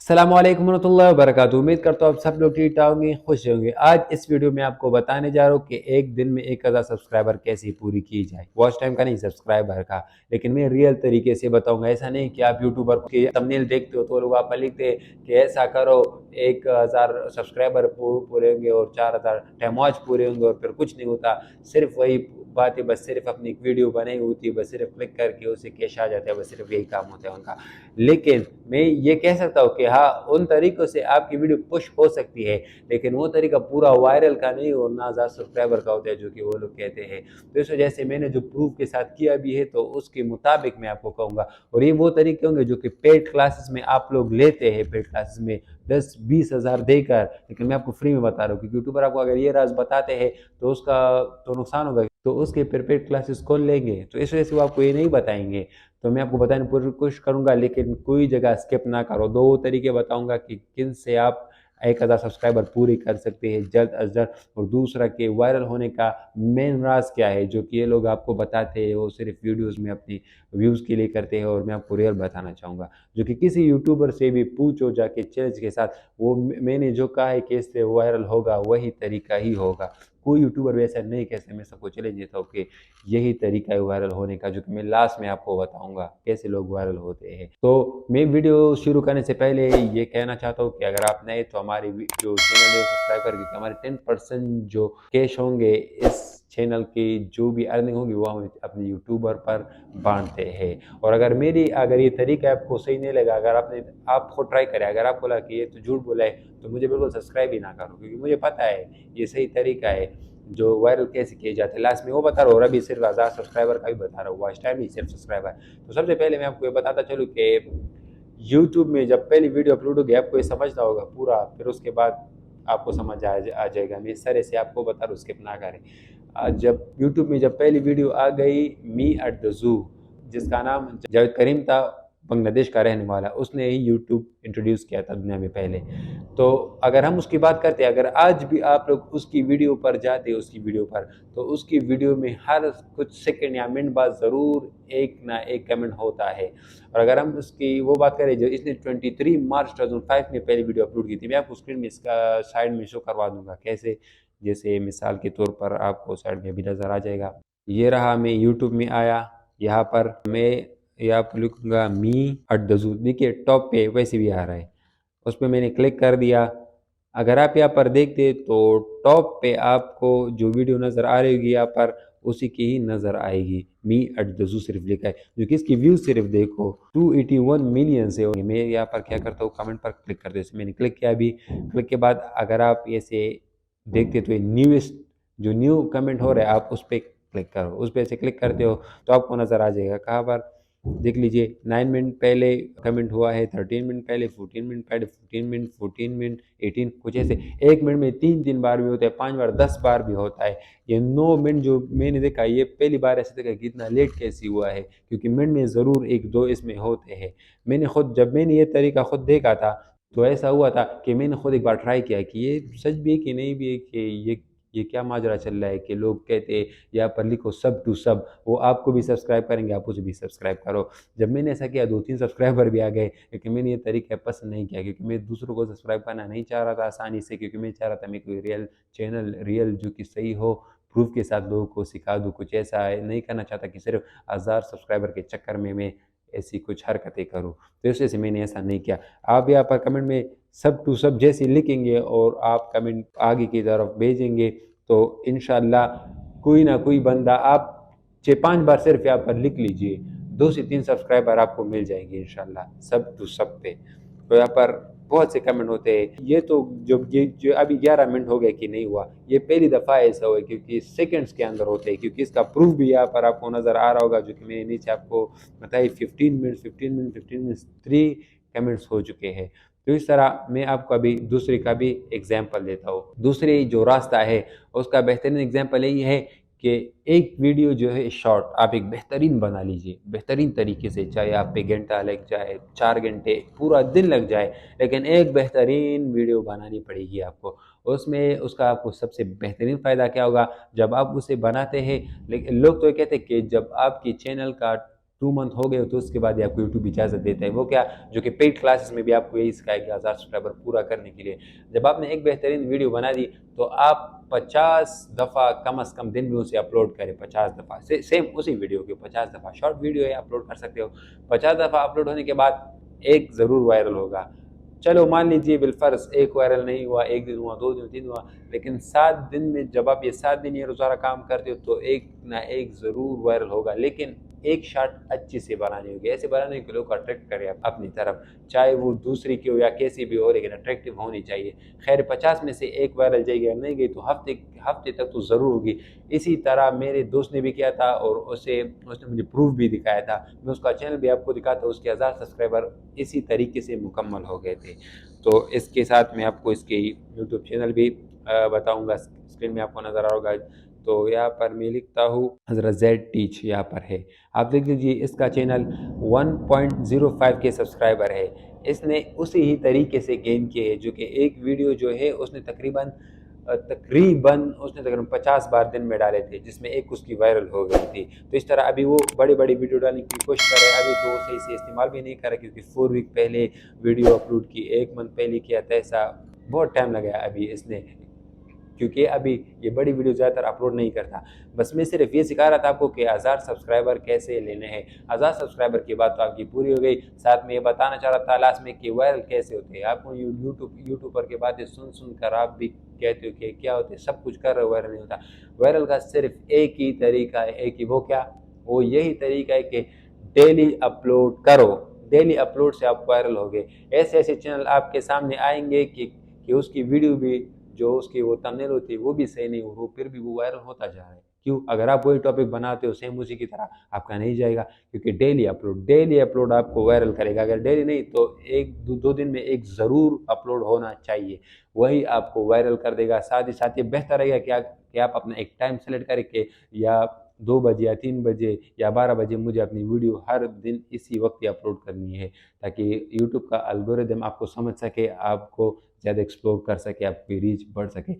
अस्सलामुअलैकुम warahmatullahi wabarakatuh। उम्मीद करता हूँ आप सब लोग ठीक ठाक होंगे, खुश होंगे। आज इस वीडियो में आपको बताने जा रहा हूँ कि एक दिन में 1000 सब्सक्राइबर कैसे पूरी की जाए। वॉच टाइम का नहीं, सब्सक्राइबर का। लेकिन मैं रियल तरीके से बताऊंगा। ऐसा नहीं कि आप यूट्यूबर के थंबनेल देखते हो तो लोग आप लिखते हैं कि ऐसा करो 1000 सब्सक्राइबर पूरे होंगे और 4000 टाइम वॉच पूरे होंगे और फिर कुछ नहीं होता। सिर्फ वही बातें, बस सिर्फ अपनी एक वीडियो बनाई होती है, बस सिर्फ क्लिक करके उसे कैश आ जाता है, बस सिर्फ यही काम होता है उनका। लेकिन मैं ये कह सकता हूँ कि हाँ, उन तरीकों से आपकी वीडियो पुश हो सकती है, लेकिन वो तरीका पूरा वायरल का नहीं और ना ज़्यादा सब्सक्राइबर का होता है जो कि वो लोग कहते हैं। तो इस वजह से मैंने जो प्रूफ के साथ किया भी है तो उसके मुताबिक मैं आपको कहूँगा। और ये वो तरीके होंगे जो कि पेड क्लासेस में आप लोग लेते हैं, पेड क्लासेस में 10-20 हज़ार देकर, लेकिन मैं आपको फ्री में बता रहा हूँ। क्योंकि यूट्यूबर आपको अगर ये राज बताते हैं तो उसका तो नुकसान होगा, तो उसके फिर पेड क्लासेस कौन लेंगे। तो इस वजह से वो आपको ये नहीं बताएंगे। तो मैं आपको बताने की पूरी कोशिश करूंगा, लेकिन कोई जगह स्किप ना करो। दो तरीके बताऊंगा कि किन से आप 1000 सब्सक्राइबर पूरी कर सकते हैं जल्द अज जल्द। और दूसरा कि वायरल होने का मेन राज क्या है जो कि ये लोग आपको बताते हैं, वो सिर्फ वीडियोस में अपनी व्यूज़ के लिए करते हैं। और मैं आपको रियल बताना चाहूँगा, जो कि किसी यूट्यूबर से भी पूछो जाके चैलेंज के साथ, वो मैंने जो कहा है कि इससे वायरल होगा वही तरीका ही होगा। कोई यूट्यूबर वैसा नहीं कहते। मैं सबको चैलेंज देता हूँ कि यही तरीका है वायरल होने का, जो कि मैं लास्ट में आपको बताऊंगा कैसे लोग वायरल होते हैं। तो मैं वीडियो शुरू करने से पहले ये कहना चाहता हूँ कि अगर आप नए तो हमारी जो चैनल है सब्सक्राइब कर, क्योंकि हमारे 10% जो कैश होंगे इस चैनल की जो भी अर्निंग होगी वो हम अपने यूट्यूबर पर बांटते हैं। और अगर ये तरीका आपको सही नहीं लगा, अगर आप खुद ट्राई करें, अगर आपको लगा कि ये तो झूठ बोला है, तो मुझे बिल्कुल सब्सक्राइब ही ना करो, क्योंकि मुझे पता है ये सही तरीका है जो वायरल कैसे किए जाते हैं। लास्ट में वो बता रहा हूँ और अभी सिर्फ 1000 सब्सक्राइबर का भी बता रहा हूँ, वॉच टाइम नहीं, सिर्फ सब्सक्राइबर। तो सबसे पहले मैं आपको ये बताता चलूँ कि यूट्यूब में जब पहली वीडियो अपलोड होगी आपको ये समझना होगा पूरा, फिर उसके बाद आपको समझ आ जाएगा। मैं इस तरह से आपको बता रहा हूँ, स्किप ना करें। जब यूट्यूब में जब पहली वीडियो आ गई मी एट द जू, जिसका नाम जावेद करीम था, बांग्लादेश का रहने वाला, उसने ही यूट्यूब इंट्रोड्यूस किया था दुनिया में पहले। तो अगर हम उसकी बात करते हैं, अगर आज भी आप लोग उसकी वीडियो पर जाते हैं, उसकी वीडियो पर, तो उसकी वीडियो में हर कुछ सेकंड या मिनट बाद ज़रूर एक ना एक कमेंट होता है। और अगर हम उसकी वो बात करें जो इसने 23 मार्च 2005 में पहली वीडियो अपलोड की थी, मैं आपको स्क्रीन में इसका साइड में शो करवा दूंगा कैसे। जैसे मिसाल के तौर पर आपको साइड में भी नज़र आ जाएगा। ये रहा, मैं यूट्यूब में आया, यहाँ पर मैं यहाँ पर लिखूंगा मी एट द जू, देखिए टॉप पे वैसे भी आ रहा है। उस पर मैंने क्लिक कर दिया। अगर आप यहाँ पर देखते तो टॉप पे आपको जो वीडियो नज़र आ रही होगी यहाँ पर उसी की ही नज़र आएगी। मी एट द जू सिर्फ लिखा है, जो कि इसकी व्यू सिर्फ देखो 281 मिलियन से होंगे। मैं यहाँ पर क्या करता हूँ, कमेंट पर क्लिक कर देता हूँ। मैंने क्लिक किया। अभी क्लिक के बाद अगर आप ऐसे देखते तो ये न्यूएस्ट जो न्यू कमेंट हो रहा है आप उस पर क्लिक करो। उस पर ऐसे क्लिक करते हो तो आपको नज़र आ जाएगा। कहाँ पर देख लीजिए, 9 मिनट पहले कमेंट हुआ है, 13 मिनट पहले, 14 मिनट पहले, 14 मिनट, 14 मिनट, 18, कुछ ऐसे। 1 मिनट में 3 बार भी होता है, 5 बार, 10 बार भी होता है। ये 9 मिनट जो मैंने देखा, ये पहली बार ऐसे देखा कि इतना लेट कैसे हुआ है, क्योंकि मिनट में ज़रूर 1-2 इसमें होते हैं। जब मैंने ये तरीका खुद देखा था तो ऐसा हुआ था कि मैंने खुद एक बार ट्राई किया कि ये सच भी है कि नहीं भी है, कि ये क्या माजरा चल रहा है कि लोग कहते हैं यहाँ पर लिखो सब टू सब, वो आपको भी सब्सक्राइब करेंगे, आप उसे भी सब्सक्राइब करो। जब मैंने ऐसा किया 2-3 सब्सक्राइबर भी आ गए, क्योंकि मैंने ये तरीका पसंद नहीं किया, क्योंकि मैं दूसरों को सब्सक्राइब करना नहीं चाह रहा था आसानी से, क्योंकि मैं चाह रहा था मैं कोई रियल चैनल, रियल जो कि सही हो, प्रूफ के साथ लोगों को सिखा दूँ। कुछ ऐसा नहीं करना चाहता कि सिर्फ 1000 सब्सक्राइबर के चक्कर में मैं ऐसी कुछ हरकतें करूँ। तो इस वजह से मैंने ऐसा नहीं किया। आप यहाँ पर कमेंट में सब टू सब जैसे लिखेंगे और आप कमेंट आगे की तरफ भेजेंगे तो इंशाल्लाह कोई ना कोई बंदा, आप 6-5 बार सिर्फ यहाँ पर लिख लीजिए, 2 से 3 सब्सक्राइबर आपको मिल जाएंगे इंशाल्लाह सब टू सब पे। तो यहाँ पर बहुत से कमेंट होते हैं। ये तो ये जो अभी 11 मिनट हो गए कि नहीं हुआ, ये पहली दफ़ा ऐसा हुआ, क्योंकि सेकंड्स के अंदर होते हैं। क्योंकि इसका प्रूफ भी यहाँ पर आपको नज़र आ रहा होगा, जो कि मैंने नीचे आपको बताई 15 मिनट, 15 मिनट 3 कमेंट्स हो चुके हैं। तो इस तरह मैं आपको अभी दूसरे का भी एग्जाम्पल देता हूँ। दूसरी जो रास्ता है उसका बेहतरीन एग्जाम्पल यही है कि एक वीडियो जो है शॉर्ट आप एक बेहतरीन बना लीजिए, बेहतरीन तरीके से, चाहे आप पे घंटा लग जाए, 4 घंटे, पूरा दिन लग जाए, लेकिन एक बेहतरीन वीडियो बनानी पड़ेगी आपको। उसमें उसका आपको सबसे बेहतरीन फ़ायदा क्या होगा, जब आप उसे बनाते हैं। लेकिन लोग तो ये कहते हैं कि जब आपकी चैनल का 2 मंथ हो गए तो उसके बाद ही आपको यूट्यूब इजाज़त देता है। वो क्या, जो कि पेड क्लासेस में भी आपको यही सिखाएगा 1000 सब्सक्राइबर पूरा करने के लिए। जब आपने एक बेहतरीन वीडियो बना दी तो आप 50 दफ़ा कम से कम दिन में उसे अपलोड करें, 50 दफ़ा सेम उसी वीडियो के 50 दफ़ा, शॉर्ट वीडियो है अपलोड कर सकते हो। 50 दफ़ा अपलोड होने के बाद एक ज़रूर वायरल होगा। चलो मान लीजिए बिलफर्ज एक वायरल नहीं हुआ, 1 दिन हुआ, 2 दिन, 3 हुआ, लेकिन 7 दिन में जब आप ये 7 दिन ये रोज़ाना काम करते हो तो एक ना एक ज़रूर वायरल होगा। लेकिन एक शॉट अच्छी से बनानी होगी, ऐसे बनाने के लोग अट्रैक्ट करें अपनी तरफ, चाहे वो दूसरी की हो या कैसी भी हो, लेकिन अट्रैक्टिव होनी चाहिए। खैर 50 में से एक वायरल जाएगी, अगर नहीं गई तो हफ्ते हफ्ते तक तो ज़रूर होगी। इसी तरह मेरे दोस्त ने भी किया था और उसने मुझे प्रूफ भी दिखाया था। मैं उसका चैनल भी आपको दिखाता हूँ, उसके 1000 सब्सक्राइबर इसी तरीके से मुकम्मल हो गए थे। तो इसके साथ मैं आपको इसके यूट्यूब चैनल भी बताऊँगा, स्क्रीन में आपको नज़र आ रहा होगा। तो यहाँ पर मैं लिखता हूँ हज़रत ज़ैड टीच, यहाँ पर है, आप देख लीजिए। इसका चैनल 1.05 के सब्सक्राइबर है। इसने उसी ही तरीके से गेन किए है, जो कि एक वीडियो जो है उसने तकरीबन उसने तकरीबन 50 बार दिन में डाले थे, जिसमें एक उसकी वायरल हो गई थी। तो इस तरह अभी वो बड़ी बड़ी वीडियो डालने की कोशिश कर रहा है। अभी तो वो सही से इस्तेमाल भी नहीं कर रहा, क्योंकि 4 वीक पहले वीडियो अपलोड की, 1 मंथ पहले किया था। ऐसा बहुत टाइम लगाया अभी इसने, क्योंकि अभी ये बड़ी वीडियो ज़्यादातर अपलोड नहीं करता। बस मैं सिर्फ ये सिखा रहा था आपको कि 1000 सब्सक्राइबर कैसे लेने हैं। 1000 सब्सक्राइबर की बात तो आपकी पूरी हो गई। साथ में ये बताना चाह रहा था लास्ट में कि वायरल कैसे होते हैं। आपको यूट्यूबर की बातें सुन कर आप भी कहते हो कि क्या होते हैं, सब कुछ कर रहे हो, वायरल नहीं होता। वायरल का सिर्फ एक ही तरीका है, एक ही, वो क्या, वो यही तरीका है कि डेली अपलोड करो। डेली अपलोड से आप वायरल हो गए। ऐसे ऐसे चैनल आपके सामने आएंगे कि उसकी वीडियो भी, जो उसकी वो थंबनेल होती है वो भी सही नहीं हो, वो फिर भी वो वायरल होता जा रहा है। क्यों? अगर आप वही टॉपिक बनाते हो सेम उसी की तरह, आपका नहीं जाएगा, क्योंकि डेली अपलोड आपको वायरल करेगा। अगर डेली नहीं तो एक दो दिन में एक ज़रूर अपलोड होना चाहिए, वही आपको वायरल कर देगा। साथ ही साथ ये बेहतर रहेगा कि आप अपना एक टाइम सेलेक्ट करके, या 2 बजे या 3 बजे या 12 बजे मुझे अपनी वीडियो हर दिन इसी वक्त ही अपलोड करनी है, ताकि यूट्यूब का एल्गोरिदम आपको समझ सके, आपको ज़्यादा एक्सप्लोर कर सके, आपकी रीच बढ़ सके।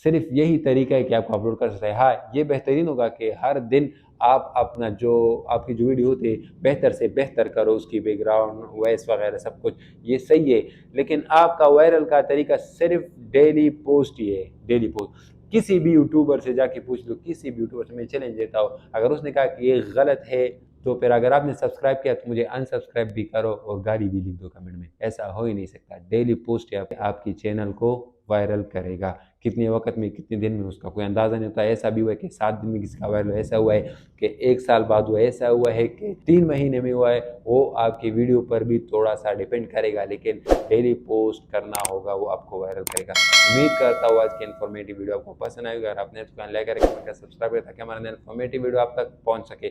सिर्फ यही तरीका है कि आपको अपलोड कर सकते हैं। हाँ, ये बेहतरीन होगा कि हर दिन आप अपना जो आपकी जो वीडियो होती है बेहतर से बेहतर करो, उसकी बैकग्राउंड वॉइस वगैरह सब कुछ, ये सही है। लेकिन आपका वायरल का तरीका सिर्फ डेली पोस्ट ही है, डेली पोस्ट। किसी भी यूट्यूबर से जाके पूछ लो, किसी भी यूट्यूबर से मैं चैलेंज देता हूँ, अगर उसने कहा कि ये गलत है तो फिर अगर आपने सब्सक्राइब किया तो मुझे अनसब्सक्राइब भी करो और गाली भी लिख दो कमेंट में। ऐसा हो ही नहीं सकता। डेली पोस्ट आपकी चैनल को वायरल करेगा। कितने वक्त में, कितने दिन में, उसका कोई अंदाज़ा नहीं होता। ऐसा भी हुआ है कि 7 दिन में किसी का वायरल, ऐसा हुआ है कि 1 साल बाद हुआ, ऐसा हुआ है कि 3 महीने में हुआ है। वो आपकी वीडियो पर भी थोड़ा सा डिपेंड करेगा, लेकिन डेली पोस्ट करना होगा, वो आपको वायरल करेगा। उम्मीद करता हूँ आज की इन्फॉर्मेटिव वीडियो आपको पसंद आएगी। अगर आपने तो लाइक करें, कमेंट करें, सब्सक्राइब करें, ताकि हमारा इन्फॉर्मेटिव वीडियो आप तक पहुँच सके।